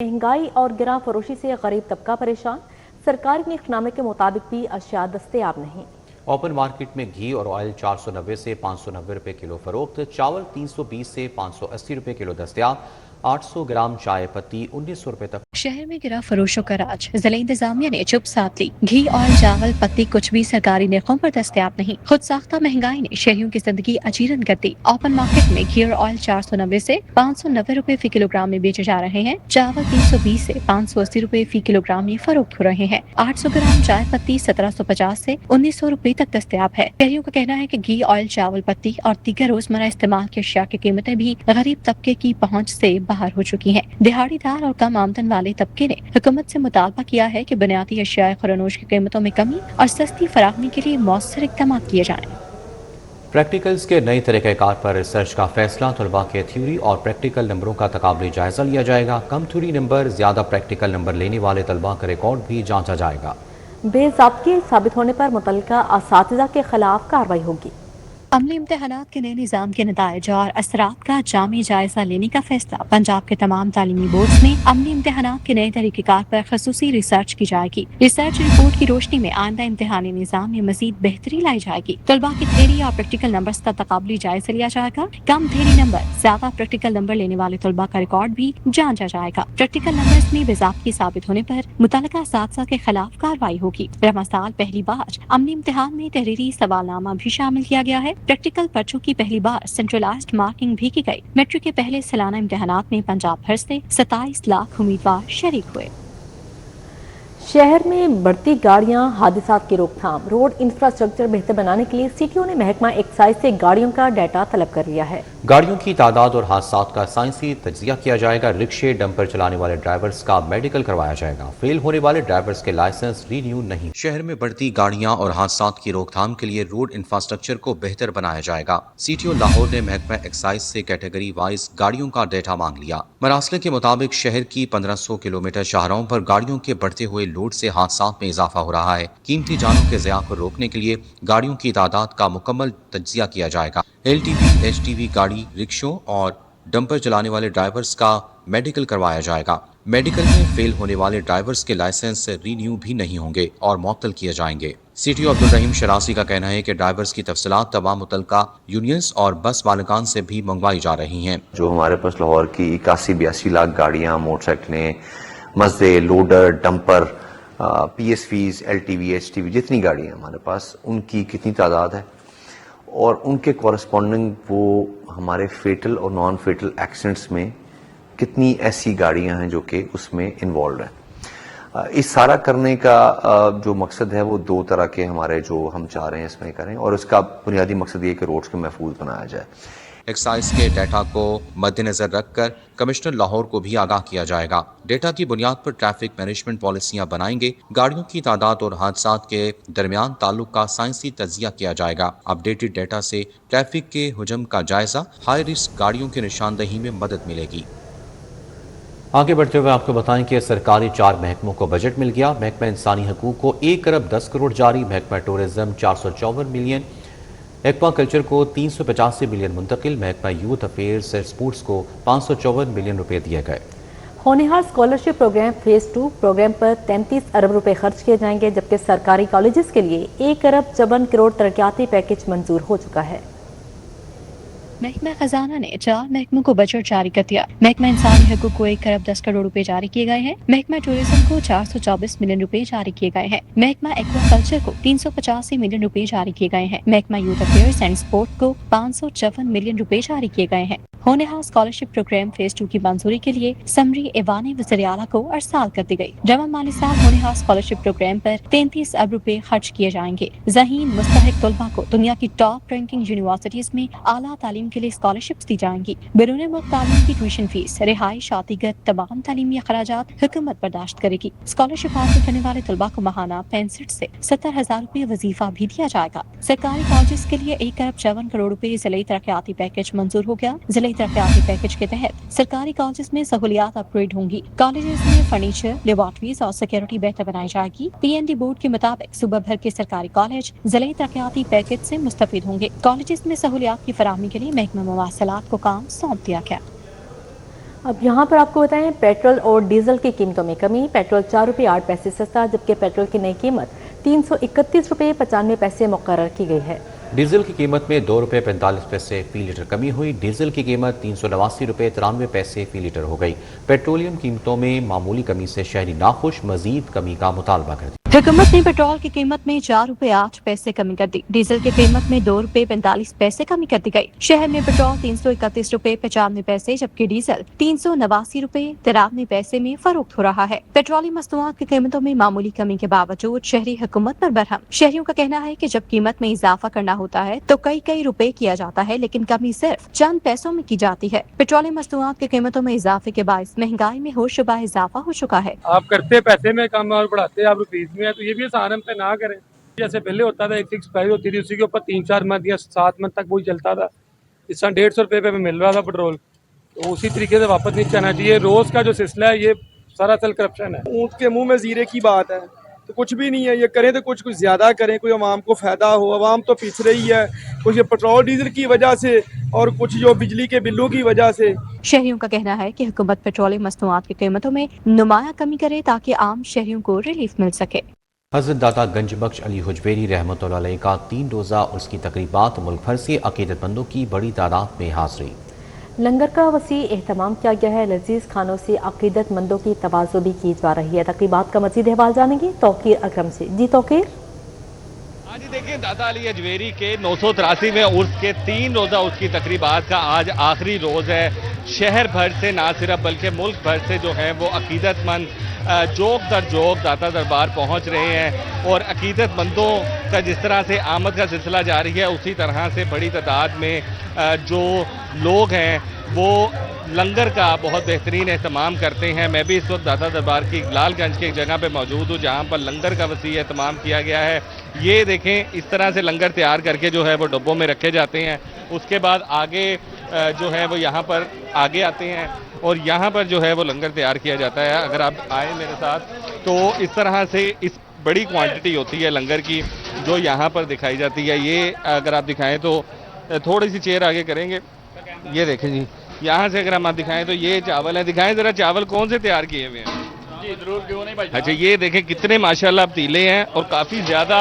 महंगाई और गिरां फरोशी से गरीब तबका परेशान। सरकारी निकनामे के मुताबिक भी अशिया दस्तयाब नहीं। ओपन मार्केट में घी और ऑयल 490 से 590 रुपए किलो फरोख्त, चावल 320 से 580 रुपए किलो दस्तयाब, 800 ग्राम चाय पत्ती 1900 रुपए तक। शहर में गिरा फरोशों का राज, जिला इंतजामिया ने चुप साध ली। घी और चावल पत्ती कुछ भी सरकारी निर्खों पर दस्तयाब नहीं। खुद साख्ता महंगाई ने शहरियों की जिंदगी अजीरन कर दी। ओपन मार्केट में घी और ऑयल 490 से 590 रुपए फी किलोग्राम में बेचे जा रहे हैं। चावल 320 से 580 रुपए फी किलोग्राम में फरोख्त हो रहे हैं। 800 ग्राम चाय पत्ती 1750 से 1900 रुपए तक दस्तयाब है। शहरियों का कहना है कि घी, ऑयल, चावल पत्ती और दीगर रोजमर्रा इस्तेमाल की अशिया की कीमतें भी गरीब तबके की पहुँच से बाहर हो चुकी हैं। दिहाड़ीदार और कम आमदन वाले तबके ने हुकूमत से मुतालबा किया है कि बुनियादी अशिया खुरानोश की कीमतों में कमी और सस्ती फराहमी के लिए मौसर इक़दाम किए जाएं। प्रैक्टिकल्स के नई तरीक़ाकार पर रिसर्च का फैसला, तलबा के थ्योरी और प्रैक्टिकल नंबरों का तकाबली जायजा लिया जाएगा। कम थ्योरी नंबर, ज्यादा प्रैक्टिकल नंबर लेने वाले तलबा का रिकॉर्ड भी जांचा जाएगा। बेज़ाब्तियत साबित होने पर मुतल्लिका असातिज़ा के खिलाफ कार्रवाई होगी। अमली इम्तहानात के नए निज़ाम के नताइज और असरात का जामी जायजा लेने का फैसला। पंजाब के तमाम तालीमी बोर्ड्स में अमली इम्तहानात के नए तरीक़ेकार पर खसूसी रिसर्च की जाएगी। रिसर्च रिपोर्ट की रोशनी में आइंदा इम्तहानी निज़ाम में मजीद बेहतरी लाई जाएगी। तलबा की थ्योरी और प्रैक्टिकल नंबर्स का तकाबली जायजा लिया जाएगा। कम थ्योरी नंबर, ज्यादा प्रैक्टिकल नंबर लेने वाले तलबा का रिकॉर्ड भी जांचा जाएगा। प्रैक्टिकल नंबर्स में बेज़ाब्ती साबित होने पर मुतल्लिका असातिज़ा के खिलाफ कार्रवाई होगी। रवा साल पहली बार अमली इम्तिहान में तहरीरी सवालनामा भी शामिल किया गया है। प्रैक्टिकल पर्चों की पहली बार सेंट्रलाइज्ड मार्किंग भी की गई। मैट्रिक के पहले सालाना इम्तिहानात में पंजाब भर से 27 लाख उम्मीदवार शरीक हुए। शहर में बढ़ती गाड़ियां, हादसात की रोकथाम, रोड इंफ्रास्ट्रक्चर बेहतर बनाने के लिए सीटीओ ने महकमा एक्साइज से गाड़ियों का डाटा तलब कर लिया है। गाड़ियों की तादाद और हादसात का साइंसी तज्जिया किया जाएगा। रिक्शे, डंपर चलाने वाले ड्राइवर्स का मेडिकल करवाया जाएगा। फेल होने वाले ड्राइवर्स के लाइसेंस रीन्यू नहीं। शहर में बढ़ती गाड़ियां और हादसात की रोकथाम के लिए रोड इंफ्रास्ट्रक्चर को बेहतर बनाया जाएगा। सीटीओ लाहौर ने महकमा एक्साइज से कैटेगरी वाइज गाड़ियों का डेटा मांग लिया। मरासले के मुताबिक शहर की 1500 किलोमीटर शाहराहों पर गाड़ियों के बढ़ते हुए लोड से हादसात में इजाफा हो रहा है। कीमती जानों के ज़िया को रोकने के लिए गाड़ियों की तादाद का मुकम्मल तज्जिया किया जाएगा। LTV, HTV गाड़ी, रिक्शों और डंपर चलाने वाले ड्राइवर्स का मेडिकल करवाया जाएगा। मेडिकल में फेल होने वाले ड्राइवर्स के लाइसेंस रीन्यू भी नहीं होंगे और मुअत्तल किए जाएंगे। सीटीओ अब्दुल रहीम शरासी का कहना है कि ड्राइवर्स की तफसीलात तमाम मुतल्लिका यूनियंस और बस मालिकान से भी मंगवाई जा रही हैं। जो हमारे पास लाहौर की 81-82 लाख गाड़ियाँ, मोटरसाइकिलें, मज़दे, loader, dumper, PSVs, LTV, HTV जितनी गाड़ियाँ हमारे पास, उनकी कितनी तादाद है और उनके कॉरस्पॉन्डिंग वो हमारे फेटल और नॉन फेटल एक्सीडेंट्स में कितनी ऐसी गाड़ियाँ हैं जो कि उसमें इन्वॉल्व हैं। इस सारा करने का जो मकसद है वो दो तरह के हमारे जो हम चाह रहे हैं इसमें करें, और इसका बुनियादी मकसद ये कि रोड्स को महफूज बनाया जाए। एक्साइज के डेटा को मद्देनजर रखकर कमिश्नर लाहौर को भी आगाह किया जाएगा। डेटा की बुनियाद पर ट्रैफिक मैनेजमेंट पॉलिसियां बनाएंगे। गाड़ियों की तादाद और हादसात के दरमियान ताल्लुक का साइंसी तज्जिया किया जाएगा। अपडेटेड डेटा से ट्रैफिक के हुजम का जायजा, हाई रिस्क गाड़ियों की निशानदही में मदद मिलेगी। आगे बढ़ते हुए आपको बताएं कि सरकारी 4 महकमों को बजट मिल गया। महकमा इंसानी हकूक को 1 अरब 10 करोड़ जारी, महकमा टूरिज्म 454 मिलियन, एक्वा कल्चर को 385 मिलियन मुंतकिल, महकमा यूथ अफेयर्स एंड स्पोर्ट्स को 554 मिलियन रुपए दिए गए। होनहार स्कॉलरशिप प्रोग्राम फेज 2 प्रोग्राम पर 33 अरब रुपए खर्च किए जाएंगे, जबकि सरकारी कॉलेजेस के लिए 1 अरब 54 करोड़ तरक्याती पैकेज मंजूर हो चुका है। महकमा खजाना ने 4 महकमों को बजट जारी कर दिया। महकमा इंसानी हकूक को 1 अरब 10 करोड़ रुपए जारी किए गए हैं। महकमा टूरिज्म को 424 मिलियन रुपए जारी किए गए हैं। महकमा एक्वा कल्चर को 385 मिलियन रुपए जारी किए गए हैं। महकमा यूथ अफेयर्स एंड स्पोर्ट को 554 मिलियन रुपए जारी किए गए हैं। होनहार स्कॉलरशिप प्रोग्राम फेज 2 की मंजूरी के लिए समरी एवान वज़ीर आला को अरसाल कर दी गई। रवा माली साल होनहार स्कॉलरशिप प्रोग्राम पर 33 अरब रुपए खर्च किए जाएंगे। ज़हीन मुस्तहिक तलबा को दुनिया की टॉप रैंकिंग यूनिवर्सिटीज में आला तालीम के लिए स्कॉलरशिप्स दी जाएंगी। बैरून मुल्क तालीम की ट्यूशन फीस, रिहाइश, आतिगत तमाम तालीमी अखराजात हुकूमत बर्दाश्त करेगी। स्कॉलरशिप हासिल करने वाले तलबा को माहाना 65 से 70,000 रुपए वजीफा भी दिया जाएगा। सरकारी कॉलेज के लिए 1 अरब 54 करोड़ रुपए जिले तरक्याती पैकेज मंजूर हो गया। जिले तरक्याती पैकेज के तहत सरकारी कॉलेज में सहूलियात अपग्रेड होंगी। कॉलेज में फर्नीचर, लेबॉर्टरीज और सिक्योरिटी बेहतर बनाई जाएगी। PND बोर्ड के मुताबिक सूबा भर के सरकारी कॉलेज जिले तरक्याती पैकेज से मुस्तफिद होंगे। कॉलेज में सहूलियात की फराहमी के लिए महकमा मवासलात को काम सौंप दिया गया। अब यहाँ पर आपको बताएं, पेट्रोल और डीजल की कीमतों में कमी। पेट्रोल 4 रुपये 8 पैसे सस्ता, जबकि पेट्रोल की नई कीमत 331 रुपये 95 पैसे मुकर्रर की गई है। डीजल की कीमत में 2 रुपये 45 पैसे फी लीटर कमी हुई। डीजल की कीमत 389 रुपये 93 पैसे फी लीटर हो गई। पेट्रोलियम कीमतों में मामूली कमी से शहरी नाखुश, मजीद कमी का मुतालबा कर दिया। हुकूमत ने पेट्रोल की कीमत में 4 रुपए 8 पैसे कमी कर दी। डीजल की कीमत में 2 रुपए 45 पैसे कमी कर दी गई। शहर में पेट्रोल 331 रुपए 95 पैसे, जबकि डीजल 389 रुपए 93 पैसे में फरोख्त हो रहा है। पेट्रोलियम मसनूआत की कीमतों में मामूली कमी के बावजूद शहरी हुकूमत पर बरहम। शहरियों का कहना है कि जब कीमत में इजाफा करना होता है तो कई रुपए किया जाता है, लेकिन कमी सिर्फ चंद पैसों में की जाती है। पेट्रोलियम मसनूआत की कीमतों में इजाफे के बायस महंगाई में होशरुबा इजाफा हो चुका है। आप करते पैसे में कम और बढ़ाते आप रुपीज में, तो ये भी आसान हम पे ना करें। जैसे पहले होता था एक फिक्स प्राइस होती थी, उसी के ऊपर 3-4 मंथ या 7 मंथ तक वही चलता था। इस तरह 150 रुपये पे मिल रहा था पेट्रोल, तो उसी तरीके से वापस नहीं जाना चाहिए। रोज का जो सिलसिला है ये सरासर करप्शन है। ऊँट के मुंह में जीरे की बात है, तो कुछ भी नहीं है। ये करें तो कुछ ज्यादा करें, कोई आवाम को फायदा हो। आवाम तो पिछ रही है, कुछ ये पेट्रोल डीजल की वजह से और कुछ जो बिजली के बिलों की वजह से। शहरियों का कहना है कि हुकूमत पेट्रोलियम मसनूआत की कीमतों में नुमाया कमी करे ताकि आम शहरियों को रिलीफ मिल सके। हज़रत दाता गंजबख्श अली हुजवेरी रहमतुल्लाह अलैह का 3 रोज़ा उसकी तकरीबात मुल्क भर से अकीदतमंदों की बड़ी तादाद में हाज़री। लंगर का वसी एहतमाम किया गया है। लजीज खानों से अकीदतमंदों की तवाज़ो भी की जा रही है। तकरीबात का मज़ीद अहवाल जानेंगे तौकीर अकरम से। जी तौकीर। आज देखिए, दाता अली हजवेरी के 983वें उर्स के 3 रोज़ा उसकी तकरीबात का आज आखिरी रोज़ है। शहर भर से ना सिर्फ बल्कि मुल्क भर से जो है वो अकीदतमंद जोक दर जोक दाता दरबार पहुंच रहे हैं। और अकीदतमंदों का जिस तरह से आमद का सिलसिला जारी है, उसी तरह से बड़ी तादाद में जो लोग हैं वो लंगर का बहुत बेहतरीन एहतमाम करते हैं। मैं भी इस वक्त दाता दरबार की लालगंज की एक जगह पे मौजूद हूँ जहाँ पर लंगर का वसी एहतमाम किया गया है। ये देखें, इस तरह से लंगर तैयार करके जो है वो डब्बों में रखे जाते हैं। उसके बाद आगे जो है वो यहाँ पर आगे आते हैं और यहाँ पर जो है वो लंगर तैयार किया जाता है। अगर आप आए मेरे साथ तो इस तरह से इस बड़ी क्वांटिटी होती है लंगर की जो यहाँ पर दिखाई जाती है। ये अगर आप दिखाएं तो थोड़ी सी चेयर आगे करेंगे, ये देखें जी, यहाँ से अगर हम आप दिखाएं तो ये चावल है। दिखाएं जरा चावल कौन से तैयार किए हुए हैं। जी जरूर, क्यों नहीं भाई। अच्छा, ये देखें कितने माशाल्लाह पतीले हैं और काफ़ी ज़्यादा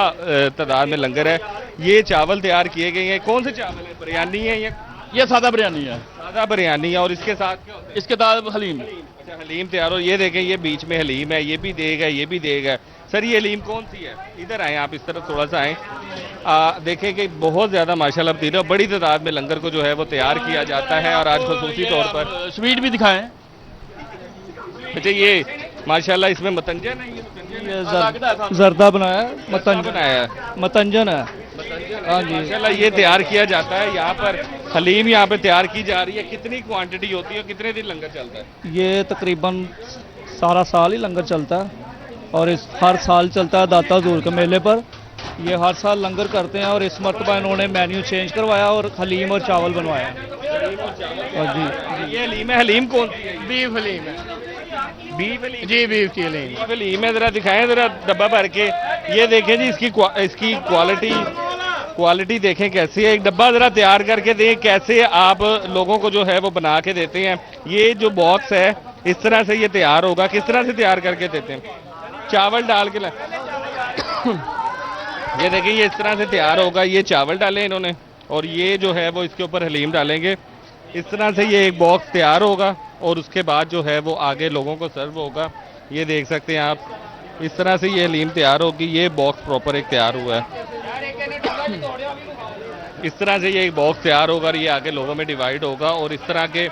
तादाद में लंगर है। ये चावल तैयार किए गए हैं। कौन से चावल है? बिरयानी है ये सादा बिरयानी है। सादा बिरयानी है। और इसके साथ क्या होता है? इसके साथ हलीम। अच्छा, हलीम तैयार हो। ये देखें, ये बीच में हलीम है, ये भी देगा, ये भी देगा। सर, ये हलीम कौन सी है? इधर आए आप, इस तरफ थोड़ा सा आए। देखें कि बहुत ज़्यादा माशाल्लाह पतीले, बड़ी तादाद में लंगर को जो है वो तैयार किया जाता है। और आज खुसूसी तौर पर स्वीट भी दिखाएं। अच्छा, ये माशाल्लाह इसमें मतंजन है। ये जर्दा बनाया है, मतंजन है। हाँ जी, माशाल्लाह ये तैयार किया जाता है। यहाँ पर हलीम यहाँ पे तैयार की जा रही है। कितनी क्वांटिटी होती है, कितने दिन लंगर चलता है? ये तकरीबन सारा साल ही लंगर चलता है और इस हर साल चलता है दाता हजूर के मेले पर। ये हर साल लंगर करते हैं और इस मरतबा इन्होंने मेन्यू चेंज करवाया और हलीम और चावल बनवाया। और जी, ये हलीम है। हलीम कौन सी है? बीफ हलीम है। बीफ हलीम। जी बीफ की हलीम। बीफ हलीम है। जरा दिखाएं जरा डब्बा भर के। ये देखें जी, इसकी क्वालिटी देखें कैसी है। एक डब्बा जरा तैयार करके दें कैसे आप लोगों को जो है वो बना के देते हैं। ये जो बॉक्स है इस तरह से ये तैयार होगा। किस तरह से तैयार करके देते हैं? चावल डाल के ये देखिए, ये इस तरह से तैयार होगा। ये चावल डाले इन्होंने और ये जो है वो इसके ऊपर हलीम डालेंगे। इस तरह से ये एक बॉक्स तैयार होगा और उसके बाद जो है वो आगे लोगों को सर्व होगा। ये देख सकते हैं आप, इस तरह से ये हलीम तैयार होगी। ये बॉक्स प्रॉपर एक तैयार हुआ है। इस तरह से ये एक बॉक्स तैयार होगा और ये आगे लोगों में डिवाइड होगा। और इस तरह के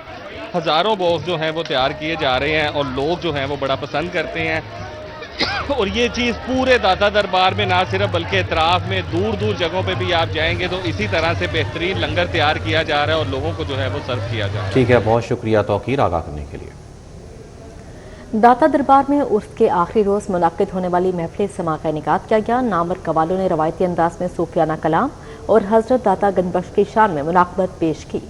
हज़ारों बॉक्स जो हैं वो तैयार किए जा रहे हैं और लोग जो हैं वो बड़ा पसंद करते हैं। और ये चीज़ पूरे दाता दरबार में ना सिर्फ बल्कि इतराफ़ में दूर दूर जगहों पे भी आप जाएंगे तो इसी तरह से बेहतरीन लंगर तैयार किया जा रहा है और लोगों को जो है वो सर्व किया जा रहा है। ठीक है, बहुत शुक्रिया तौकीर आगाह करने के लिए। दाता दरबार में उर्स के आखिरी रोज़ मुनक्किद होने वाली महफिल समा का इनेकाद किया गया। नामवर कवालों ने रवायती अंदाज में सूफियाना कलाम और हजरत दाता गंजबख्श की शान में मुनाकबत पेश की।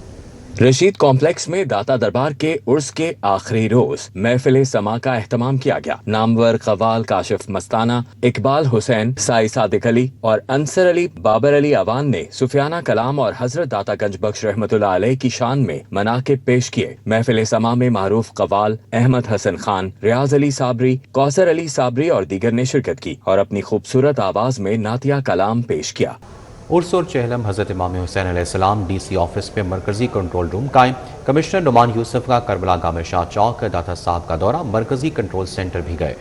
रशीद कॉम्प्लेक्स में दाता दरबार के उर्स के आखिरी रोज महफिल समा का एहतमाम किया गया। नामवर कव्वाल काशिफ मस्ताना, इकबाल हुसैन, साई सादिक अली और अंसर अली बाबर अली अवान ने सुफियाना कलाम और हजरत दाता गंज बख्श रहमतुल्लाह अलैह की शान में मनाकिब पेश किए। महफिल समा में मारूफ कव्वाल, अहमद हसन खान, रियाज अली साबरी, कौसर अली साबरी और दीगर ने शिरकत की और अपनी खूबसूरत आवाज में नातिया कलाम पेश किया। उर्स और चहलम हज़रत इमाम हुसैन अलैहिस्सलाम DC ऑफिस में मरकजी कंट्रोल रूम कायम। कमिश्नर नुमान यूसुफ का करबला गामे शाह चौक दाता साहब का दौरा, मरकजी कंट्रोल सेंटर भी गए।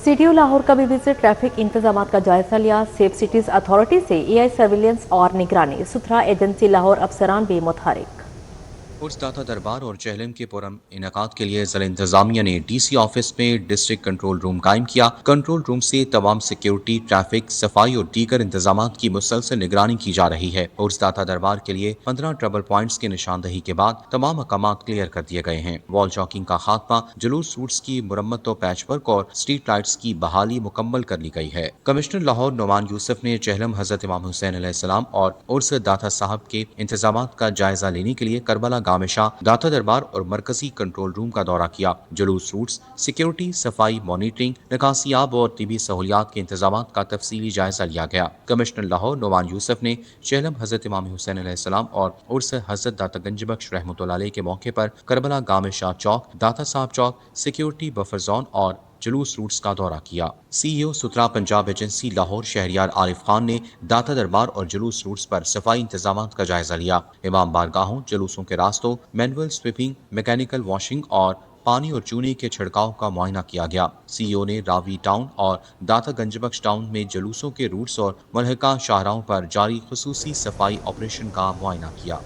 CTO लाहौर का भी विजिट, ट्रैफिक इंतजाम का जायजा लिया। सेफ सिटीज अथॉरिटी से AI सर्विलेंस और निगरानी, सुथरा एजेंसी लाहौर अफसरान भी मुतहरिक। उर्स दाता दरबार और चहलम के पुरम इनेकाद के लिए ज़िला इंतजामिया ने DC ऑफिस में डिस्ट्रिक्ट कंट्रोल रूम कायम किया। कंट्रोल रूम से तमाम सिक्योरिटी, ट्रैफिक, सफाई और दीगर इंतजामात की मुसलसल निगरानी की जा रही है। उर्स दाता दरबार के लिए 15 ट्रबल पॉइंट्स की निशानदही के बाद तमाम मकामात क्लियर कर दिए गए हैं। वॉल चौकिंग का खात्मा, जुलूस रूट्स की मुरम्मत व पैच वर्क और स्ट्रीट लाइट्स की बहाली मुकम्मल कर ली गई है। कमिश्नर लाहौर नुमान यूसुफ ने चहलम हज़रत इमाम हुसैन अलैहिस्सलाम और उर्स दाता साहब के इंतजामात का जायजा लेने के लिए करबला गामेशा दाता दरबार और मरकजी कंट्रोल रूम का दौरा किया। जुलूस रूट्स, सिक्योरिटी, सफाई, मॉनिटरिंग, निकासियाब और तिबी सहूलियात के इंतजामात का तफसीली जायजा लिया गया। कमिश्नर लाहौर नुमान यूसुफ ने चहलम हज़रत इमाम हुसैन अलैहिस्सलाम और उर्स हज़रत दाता गंज बख्श रहमतुल्लाह अलैह के मौके पर करबला गामेशा चौक, दाता साहब चौक, सिक्योरिटी बफर जोन और जुलूस रूट्स का दौरा किया। CEO सुथरा पंजाब एजेंसी लाहौर शहरियार आरिफ खान ने दाता दरबार और जुलूस रूट्स पर सफाई इंतजामात का जायजा लिया। इमाम बारगाहों, जुलूसों के रास्तों, मैनुअल स्वीपिंग, मैकेनिकल वॉशिंग और पानी और चूने के छिड़काव का मुआयना किया गया। CEO ने रावी टाउन और दाता गंजबख्श टाउन में जुलूसों के रूट्स और मुल्हिका शाहराहों पर जारी खुसूसी सफाई ऑपरेशन का मुआयना किया।